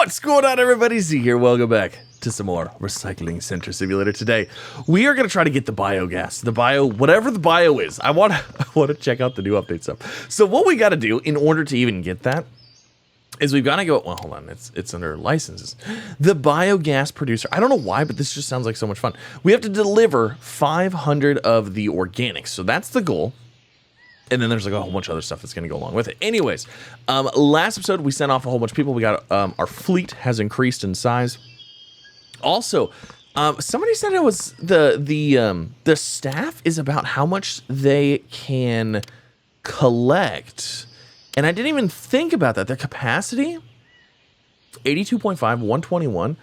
What's going on, everybody? Z here. Welcome back to some more Recycling Center Simulator. Today, we are going to try to get the biogas. Whatever the bio is. I want to check out the new update stuff. So what we got to do in order to even get that is we've got to go, well, hold on. It's under licenses. The biogas producer. I don't know why, but this just sounds like so much fun. We have to deliver 500 of the organics. So that's the goal. And then there's like a whole bunch of other stuff that's going to go along with it. Anyways, last episode, we sent off a whole bunch of people. We got our fleet has increased in size. Also, somebody said it was the staff is about how much they can collect. And I didn't even think about that. Their capacity, 82.5, 121,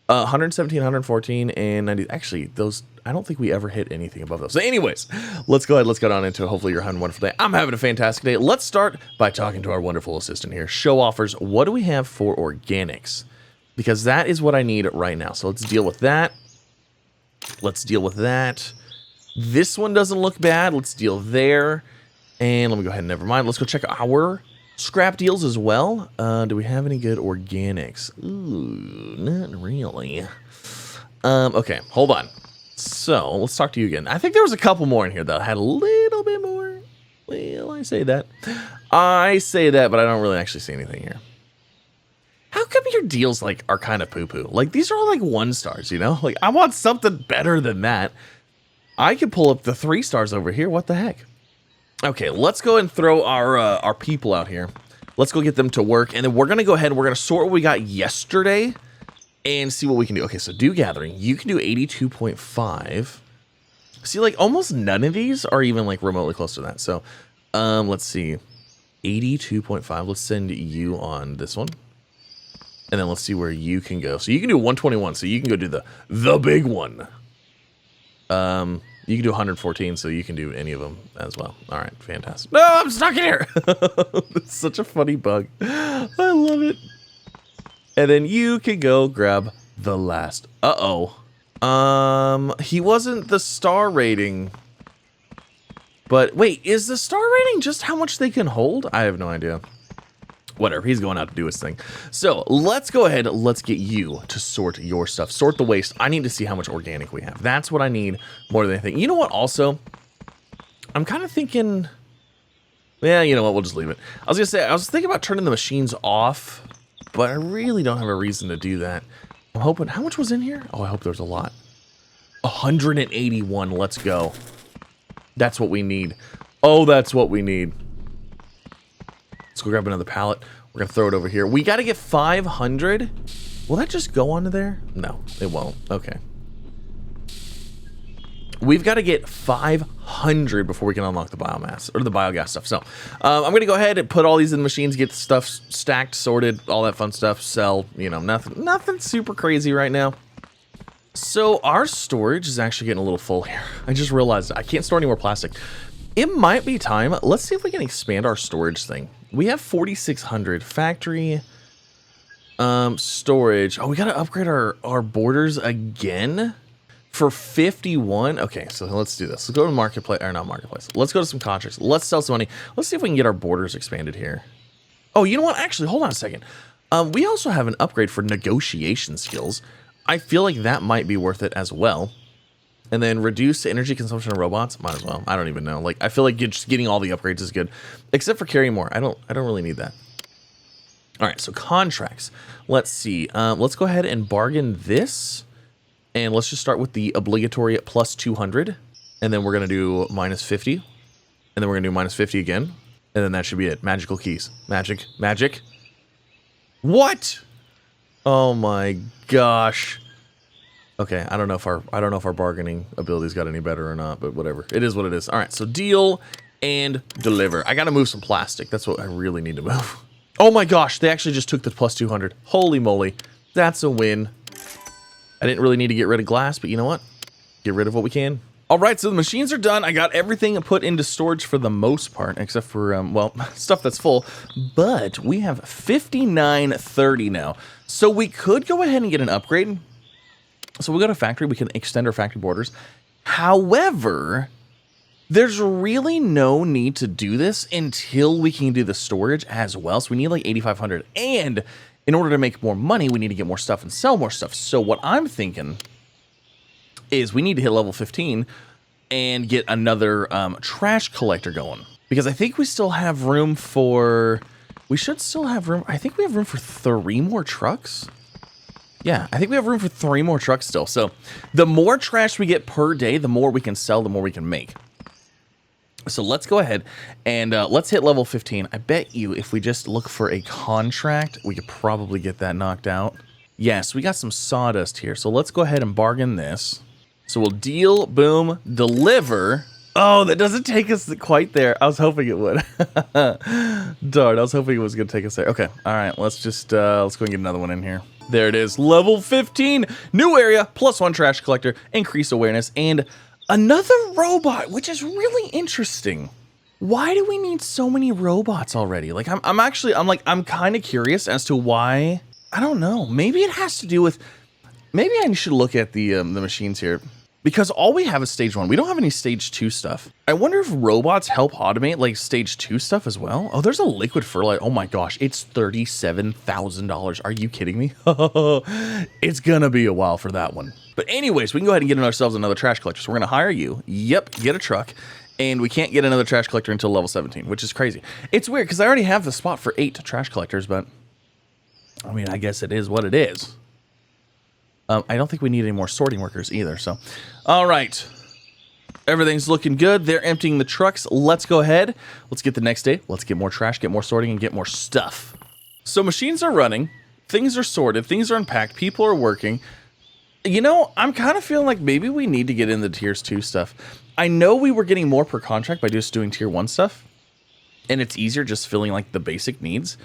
117, 114, and 90. Actually, those, I don't think we ever hit anything above those. So anyways, let's go ahead. Let's get on into it. Hopefully you're having a wonderful day. I'm having a fantastic day. Let's start by talking to our wonderful assistant here. Show offers. What do we have for organics? Because that is what I need right now. So let's deal with that. Let's deal with that. This one doesn't look bad. Let's deal there. And let me go ahead and never mind. Let's go check our scrap deals as well. Do we have any good organics? Ooh, not really. Okay, hold on. So let's talk to you again. I think there was a couple more in here that had a little bit more. Well, I say that, but I don't really actually see anything here. How come your deals like are kind of poo-poo? Like these are all like 1 stars, you know? Like I want something better than that. I could pull up the 3 stars over here. What the heck? Okay, let's go and throw our people out here. Let's go get them to work, and then we're gonna go ahead and we're gonna sort what we got yesterday and see what we can do. Okay, so dew gathering, you can do 82.5. See, like almost none of these are even like remotely close to that. So, let's see, 82.5. Let's send you on this one, and then let's see where you can go. So you can do 121. So you can go do the big one. You can do 114, so you can do any of them as well. All right, fantastic. No, I'm stuck in here. It's such a funny bug. I love it. And then you can go grab the last. Uh-oh. He wasn't the star rating. But wait, is the star rating just how much they can hold? I have no idea. Whatever, he's going out to do his thing. So let's go ahead. Let's get you to sort your stuff. Sort the waste. I need to see how much organic we have. That's what I need more than anything. You know what? Also, I'm kind of thinking, yeah, you know what? We'll just leave it. I was thinking about turning the machines off, but I really don't have a reason to do that. I'm hoping, how much was in here? Oh, I hope there's a lot. 181. Let's go. That's what we need. Oh, that's what we need. Let's go grab another pallet. We're going to throw it over here. We got to get 500. Will that just go onto there? No, it won't. Okay. We've got to get 500 before we can unlock the biomass or the biogas stuff. So I'm going to go ahead and put all these in the machines, get the stuff stacked, sorted, all that fun stuff, sell, you know, nothing super crazy right now. So our storage is actually getting a little full here. I just realized I can't store any more plastic. It might be time. Let's see if we can expand our storage thing. We have 4,600 factory storage. Oh, we got to upgrade our borders again for 51. Okay, so let's do this. Let's go to marketplace, or not marketplace. Let's go to some contracts. Let's sell some money. Let's see if we can get our borders expanded here. Oh, you know what? Actually, hold on a second. We also have an upgrade for negotiation skills. I feel like that might be worth it as well. And then reduce energy consumption of robots. Might as well. I don't even know. Like I feel like just getting all the upgrades is good, except for carrying more. I don't really need that. All right. So contracts. Let's see. Let's go ahead and bargain this, and let's just start with the obligatory plus 200, and then we're gonna do minus 50, and then we're gonna do minus 50 again, and then that should be it. Magical keys. Magic. What? Oh my gosh. Okay, I don't know if our bargaining abilities got any better or not, but whatever. It is what it is. All right, so deal and deliver. I got to move some plastic. That's what I really need to move. Oh my gosh, they actually just took the plus 200. Holy moly, that's a win. I didn't really need to get rid of glass, but you know what? Get rid of what we can. All right, so the machines are done. I got everything put into storage for the most part, except for, well, stuff that's full. But we have 5930 now. So we could go ahead and get an upgrade. So we go to factory, we can extend our factory borders. However, there's really no need to do this until we can do the storage as well. So we need like 8,500. And in order to make more money, we need to get more stuff and sell more stuff. So what I'm thinking is we need to hit level 15 and get another trash collector going. Because I think we still have room for... We should still have room... I think we have room for 3 more trucks. Yeah, I think we have room for 3 more trucks still. So the more trash we get per day, the more we can sell, the more we can make. So let's go ahead and let's hit level 15. I bet you if we just look for a contract, we could probably get that knocked out. Yes, we got some sawdust here. So let's go ahead and bargain this. So we'll deal, boom, deliver. Oh, that doesn't take us quite there. I was hoping it would. Darn, I was hoping it was going to take us there. Okay, all right, let's just, let's go and get another one in here. There it is, level 15. New area, +1 trash collector, increased awareness, and another robot, which is really interesting. Why do we need so many robots already? Like, I'm kind of curious as to why. I don't know. Maybe it has to do with, maybe I should look at the machines here. Because all we have is stage 1. We don't have any stage 2 stuff. I wonder if robots help automate like stage 2 stuff as well. Oh, there's a liquid fertilizer. Oh my gosh, it's $37,000. Are you kidding me? It's gonna be a while for that one. But anyways, we can go ahead and get ourselves another trash collector. So we're gonna hire you. Yep, get a truck. And we can't get another trash collector until level 17, which is crazy. It's weird because I already have the spot for 8 trash collectors, but I mean, I guess it is what it is. I don't think we need any more sorting workers either, so. All right. Everything's looking good. They're emptying the trucks. Let's go ahead. Let's get the next day. Let's get more trash, get more sorting, and get more stuff. So machines are running. Things are sorted. Things are unpacked. People are working. You know, I'm kind of feeling like maybe we need to get in the tiers 2 stuff. I know we were getting more per contract by just doing tier 1 stuff. And it's easier just filling like the basic needs.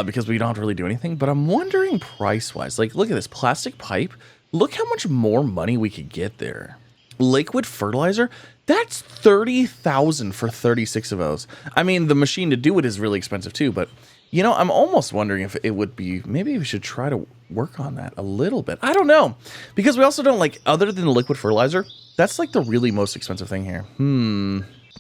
Because we don't have to really do anything, but I'm wondering price-wise. Like, look at this plastic pipe. Look how much more money we could get there. Liquid fertilizer, that's 30,000 for 36 of those. I mean, the machine to do it is really expensive too, but you know, I'm almost wondering if it would be, maybe we should try to work on that a little bit. I don't know, because we also don't like, other than the liquid fertilizer, that's like the really most expensive thing here.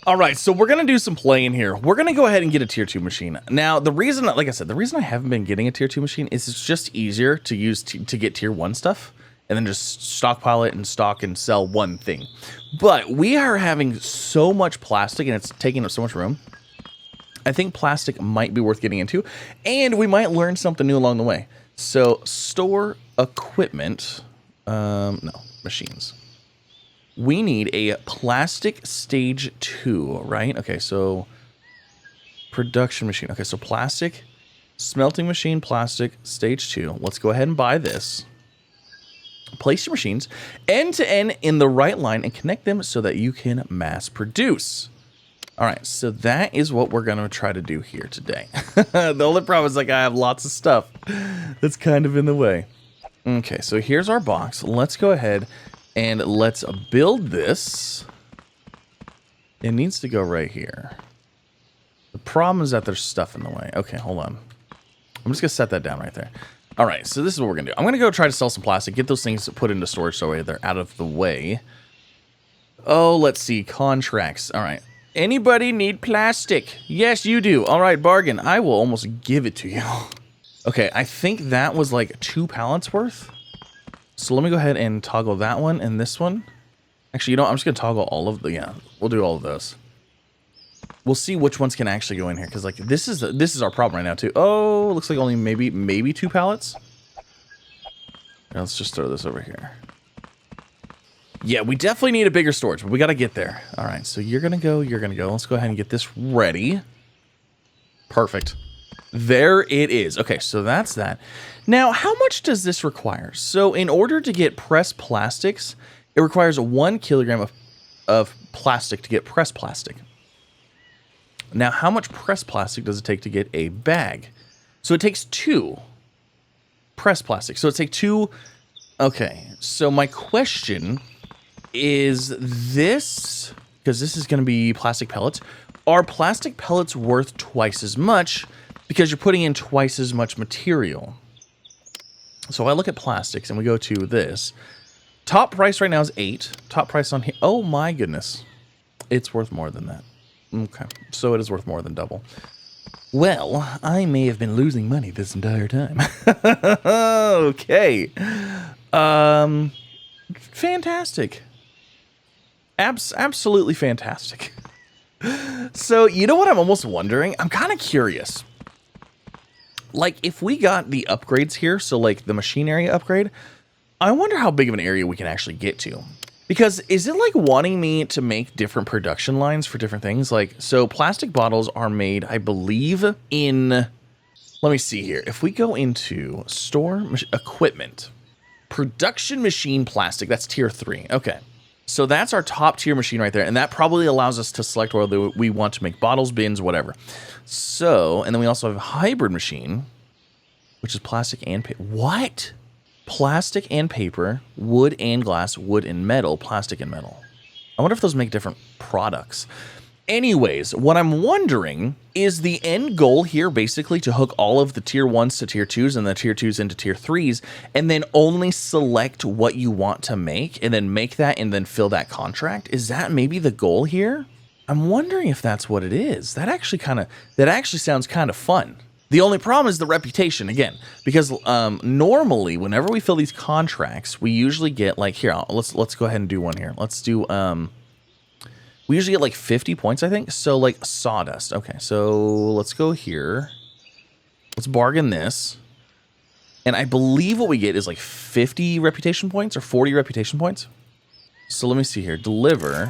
All right, so we're going to do some playing here. We're going to go ahead and get a tier 2 machine. Now, the reason, like I said, the reason I haven't been getting a tier 2 machine is it's just easier to use to get tier 1 stuff and then just stockpile it and stock and sell one thing. But we are having so much plastic and it's taking up so much room. I think plastic might be worth getting into, and we might learn something new along the way. So, store equipment, no, machines. We need a plastic stage 2, right? Okay, so production machine. Okay, so plastic, smelting machine, plastic, stage 2. Let's go ahead and buy this. Place your machines end to end in the right line and connect them so that you can mass produce. All right, so that is what we're going to try to do here today. The only problem is like I have lots of stuff that's kind of in the way. Okay, so here's our box. Let's go ahead and let's build this. It needs to go right here. The problem is that there's stuff in the way. Okay, hold on. I'm just going to set that down right there. All right, so this is what we're going to do. I'm going to go try to sell some plastic, get those things put into storage so they're out of the way. Oh, let's see. Contracts. All right. Anybody need plastic? Yes, you do. All right, bargain. I will almost give it to you. Okay, I think that was like 2 pallets worth. So let me go ahead and toggle that one and this one. Actually, you know, I'm just going to toggle all of the, yeah, we'll do all of those. We'll see which ones can actually go in here, because like this is our problem right now too. Oh, looks like only maybe 2 pallets. Now, let's just throw this over here. Yeah, we definitely need a bigger storage, but we got to get there. All right, so you're going to go, you're going to go. Let's go ahead and get this ready. Perfect. There it is. Okay, so that's that. Now, how much does this require? So in order to get pressed plastics, it requires 1 kilogram of plastic to get pressed plastic. Now, how much pressed plastic does it take to get a bag? So it takes 2 pressed plastic. So it takes 2. Okay, so my question is this, because this is going to be plastic pellets. Are plastic pellets worth twice as much because you're putting in twice as much material? So I look at plastics and we go to this. Top price right now is 8. Top price on here. Oh my goodness. It's worth more than that. Okay. So it is worth more than double. Well, I may have been losing money this entire time. Okay. Fantastic. Absolutely fantastic. So, you know what I'm almost wondering? I'm kind of curious. Like, if we got the upgrades here, so like the machine area upgrade, I wonder how big of an area we can actually get to. Because is it like wanting me to make different production lines for different things? Like, so plastic bottles are made, I believe, in, let me see here. If we go into store equipment, production machine plastic, that's tier 3. Okay. So that's our top tier machine right there. And that probably allows us to select whether we want to make bottles, bins, whatever. So, and then we also have a hybrid machine, which is plastic and paper. What? Plastic and paper, wood and glass, wood and metal, plastic and metal. I wonder if those make different products. Anyways, what I'm wondering is the end goal here basically to hook all of the tier 1s to tier 2s and the tier 2s into tier 3s and then only select what you want to make and then make that and then fill that contract? Is that maybe the goal here? I'm wondering if that's what it is. That actually sounds kind of fun. The only problem is the reputation, again, because normally whenever we fill these contracts, we usually get like, here, let's go ahead and do one here. Let's do, we usually get like 50 points, I think. So like sawdust. Okay, so let's go here. Let's bargain this. And I believe what we get is like 50 reputation points or 40 reputation points. So let me see here. Deliver.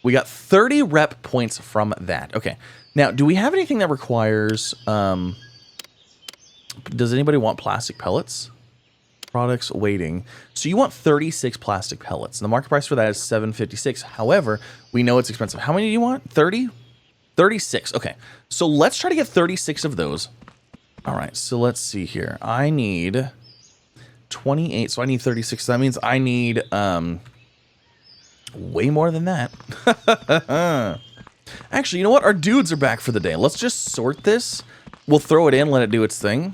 We got 30 rep points from that. Okay. Now, do we have anything that requires, does anybody want plastic pellets? Products waiting. So you want 36 plastic pellets. And the market price for that is $7.56. However, we know it's expensive. How many do you want? 30? 36. Okay. So let's try to get 36 of those. All right. So let's see here. I need 28. So I need 36. So that means I need, way more than that. Actually, you know what? Our dudes are back for the day. Let's just sort this. We'll throw it in, let it do its thing.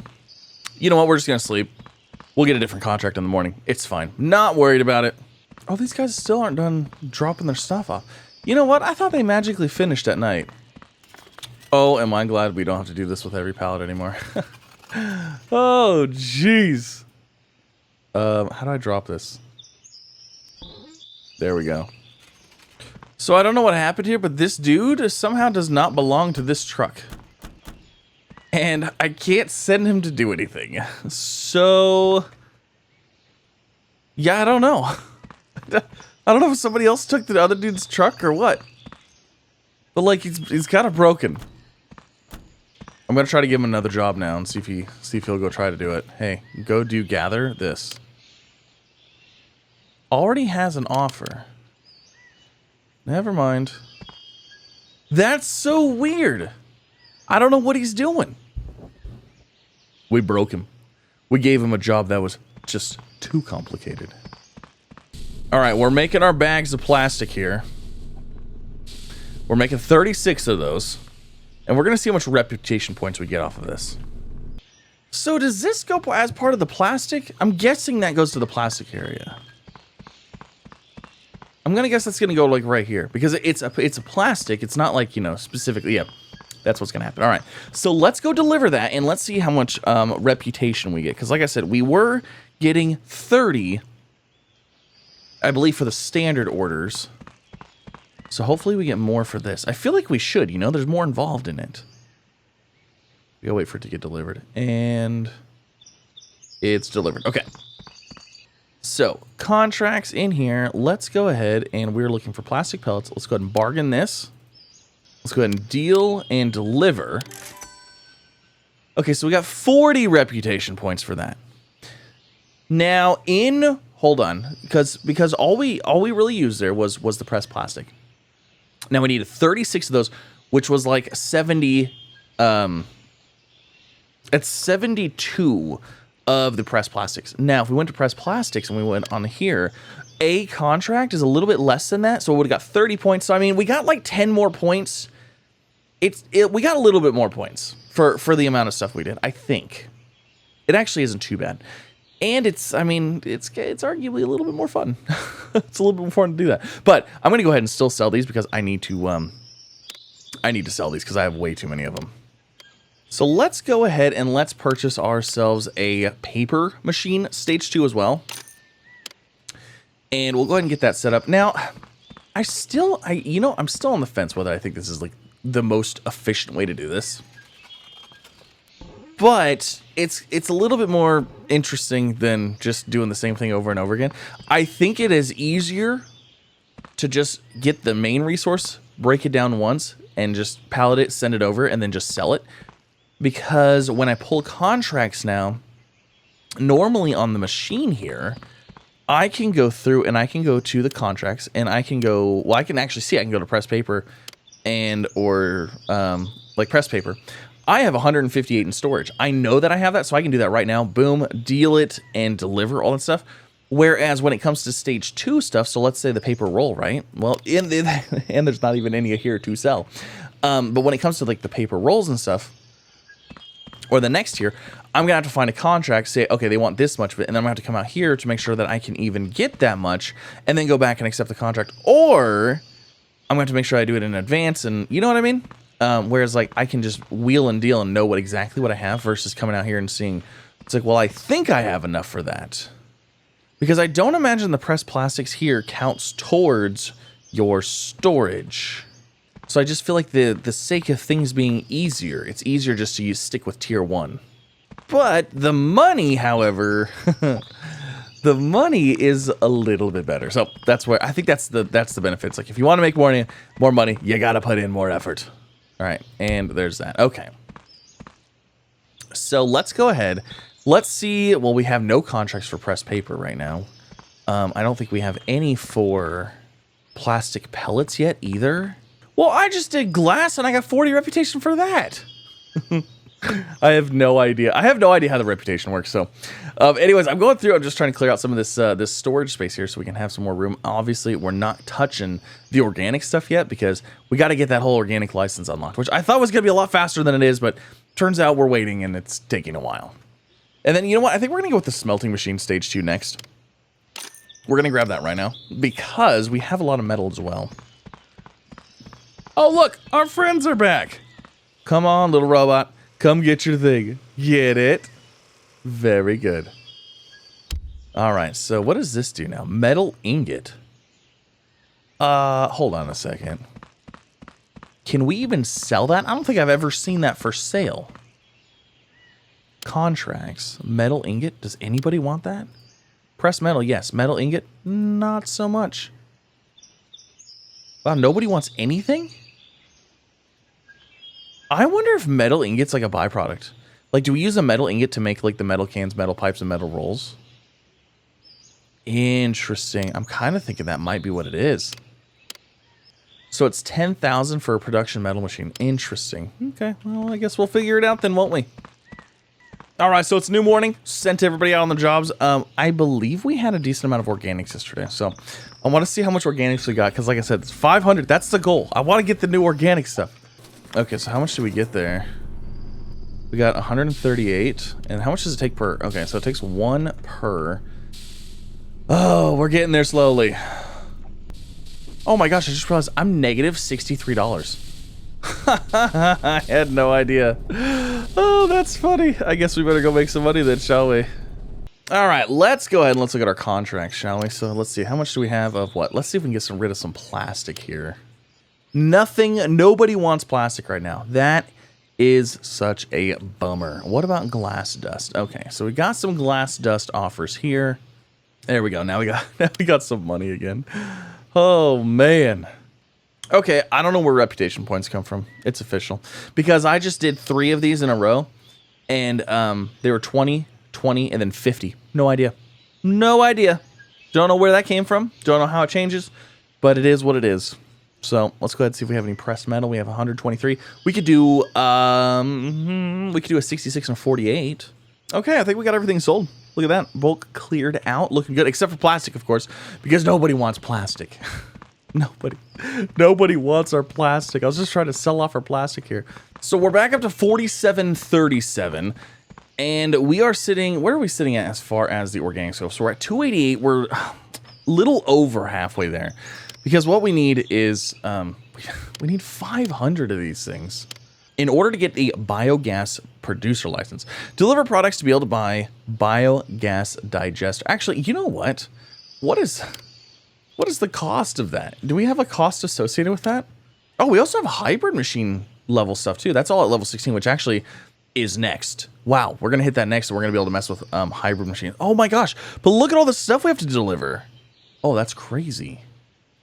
You know what? We're just going to sleep. We'll get a different contract in the morning. It's fine. Not worried about it. Oh, these guys still aren't done dropping their stuff off. You know what? I thought they magically finished at night. Oh, am I glad we don't have to do this with every pallet anymore. Oh, jeez. How do I drop this? There we go. So I don't know what happened here, but this dude somehow does not belong to this truck. And I can't send him to do anything. So, yeah, I don't know. I don't know if somebody else took the other dude's truck or what. But like, he's kind of broken. I'm gonna try to give him another job now and see if he'll go try to do it. Hey, go gather this. Already has an offer. Never mind. That's so weird. I don't know what he's doing. We broke him. We gave him a job that was just too complicated. All right, we're making our bags of plastic here. We're making 36 of those. And we're going to see how much reputation points we get off of this. So does this go as part of the plastic? I'm guessing that goes to the plastic area. I'm going to guess that's going to go like right here. Because it's a plastic. It's not like, you know, specifically. Yeah, that's what's going to happen. All right. So let's go deliver that. And let's see how much reputation we get. Because like I said, we were getting 30, I believe, for the standard orders. So hopefully we get more for this. I feel like we should, you know, there's more involved in it. We gotta wait for it to get delivered. And it's delivered. Okay. So, contracts in here. Let's go ahead and we're looking for plastic pellets. Let's go ahead and bargain this. Let's go ahead and deal and deliver. Okay, so we got 40 reputation points for that. Now, hold on, because all we really used there was the pressed plastic. Now we needed 36 of those, which was like 70, it's 72 of the pressed plastics. Now, if we went to pressed plastics and we went on here, a contract is a little bit less than that, so we would have got 30 points. So, I mean, we got like 10 more points. We got a little bit more points for the amount of stuff we did, I think. It actually isn't too bad. And it's arguably a little bit more fun. It's a little bit more fun to do that. But I'm going to go ahead and still sell these because I need to sell these because I have way too many of them. So let's go ahead and let's purchase ourselves a paper machine, stage 2 as well. And we'll go ahead and get that set up. Now, I'm still on the fence whether I think this is like the most efficient way to do this. But it's a little bit more interesting than just doing the same thing over and over again. I think it is easier to just get the main resource, break it down once, and just pallet it, send it over, and then just sell it. Because when I pull contracts now, normally on the machine here, I can go through and I can go to the contracts and I can go, well, I can actually see, I can go to press paper or like press paper. I have 158 in storage. I know that I have that, so I can do that right now. Boom, deal it and deliver all that stuff. Whereas when it comes to stage 2 stuff, so let's say the paper roll, right? Well, and there's not even any here to sell. But when it comes to like the paper rolls and stuff, or the next tier, I'm going to have to find a contract, say, okay, they want this much of it, and then I'm going to have to come out here to make sure that I can even get that much, and then go back and accept the contract. Or I'm going to have to make sure I do it in advance, and you know what I mean? Whereas, like, I can just wheel and deal and know exactly what I have versus coming out here and seeing, it's like, well, I think I have enough for that. Because I don't imagine the pressed plastics here counts towards your storage. So I just feel like the sake of things being easier, it's easier just to stick with tier 1. But the money, however, the money is a little bit better. So that's where I think that's the benefits. Like if you want to make more money, you got to put in more effort. All right, and there's that. Okay. So let's go ahead. Let's see. Well, we have no contracts for pressed paper right now. I don't think we have any for plastic pellets yet either. Well, I just did glass and I got 40 reputation for that. I have no idea. I have no idea how the reputation works. So anyways, I'm going through. I'm just trying to clear out some of this storage space here so we can have some more room. Obviously, we're not touching the organic stuff yet because we got to get that whole organic license unlocked, which I thought was going to be a lot faster than it is, but turns out we're waiting and it's taking a while. And then, you know what? I think we're going to go with the smelting machine stage 2 next. We're going to grab that right now because we have a lot of metal as well. Oh, look, our friends are back. Come on, little robot. Come get your thing. Get it? Very good. All right, so what does this do now? Metal ingot. Hold on a second. Can we even sell that? I don't think I've ever seen that for sale. Contracts. Metal ingot. Does anybody want that? Pressed metal, yes. Metal ingot, not so much. Wow, nobody wants anything? I wonder if metal ingot's like a byproduct. Like, do we use a metal ingot to make like the metal cans, metal pipes, and metal rolls? Interesting. I'm kind of thinking that might be what it is. So it's 10,000 for a production metal machine. Interesting. Okay, well, I guess we'll figure it out then, won't we? All right, so it's new morning. Sent everybody out on the jobs. I believe we had a decent amount of organics yesterday. So I want to see how much organics we got. Because like I said, it's 500. That's the goal. I want to get the new organic stuff. Okay, so how much did we get there? We got 138. And how much does it take per? Okay, so it takes 1 per. Oh, we're getting there slowly. Oh my gosh, I just realized I'm negative $63. I had no idea. Oh, that's funny. I guess we better go make some money then, shall we? All right, let's go ahead and let's look at our contract, shall we? So let's see, how much do we have of what? Let's see if we can get rid of some plastic here. Nothing, nobody wants plastic right now. That is such a bummer. What about glass dust? Okay, so we got some glass dust offers here. There we go. Now we got some money again. Oh man. Okay, I don't know where reputation points come from. It's official. Because I just did 3 of these in a row. And they were 20, 20, and then 50. No idea. No idea. Don't know where that came from. Don't know how it changes. But it is what it is. So let's go ahead and see if we have any pressed metal. We have 123. We could do a 66 and a 48. Okay, I think we got everything sold. Look at that. Bulk cleared out. Looking good. Except for plastic, of course. Because nobody wants plastic. Nobody wants our plastic. I was just trying to sell off our plastic here. So we're back up to 4737. And we are sitting, where are we sitting at as far as the organics go? So we're at 288. We're a little over halfway there. Because what we need is, we need 500 of these things. In order to get the biogas producer license, deliver products to be able to buy biogas digester. Actually, you know what? What is the cost of that? Do we have a cost associated with that? Oh, we also have hybrid machine level stuff too. That's all at level 16, which actually is next. Wow, we're going to hit that next, and we're going to be able to mess with hybrid machines. Oh my gosh, but look at all the stuff we have to deliver. Oh, that's crazy.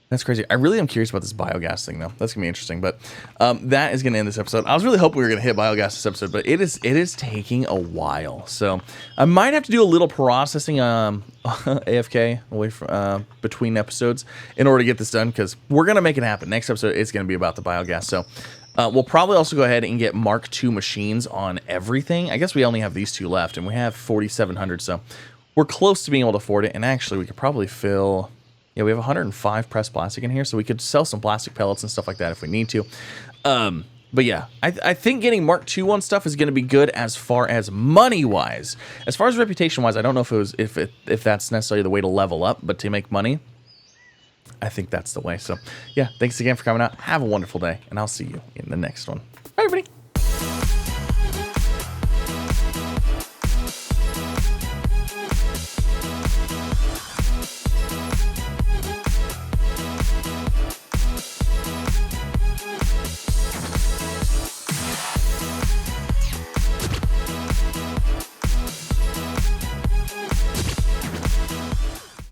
That's crazy. I really am curious about this biogas thing, though. That's going to be interesting, but that is going to end this episode. I was really hoping we were going to hit biogas this episode, but it is taking a while. So I might have to do a little processing AFK away from between episodes in order to get this done, because we're going to make it happen. Next episode is going to be about the biogas. So we'll probably also go ahead and get Mark II machines on everything. I guess we only have these two left, and we have 4,700, so we're close to being able to afford it. And actually, we could probably fill... Yeah, we have 105 pressed plastic in here, so we could sell some plastic pellets and stuff like that if we need to. But yeah, I think getting Mark II on stuff is going to be good as far as money-wise. As far as reputation-wise, I don't know if that's necessarily the way to level up, but to make money, I think that's the way. So yeah, thanks again for coming out. Have a wonderful day, and I'll see you in the next one. Bye, everybody.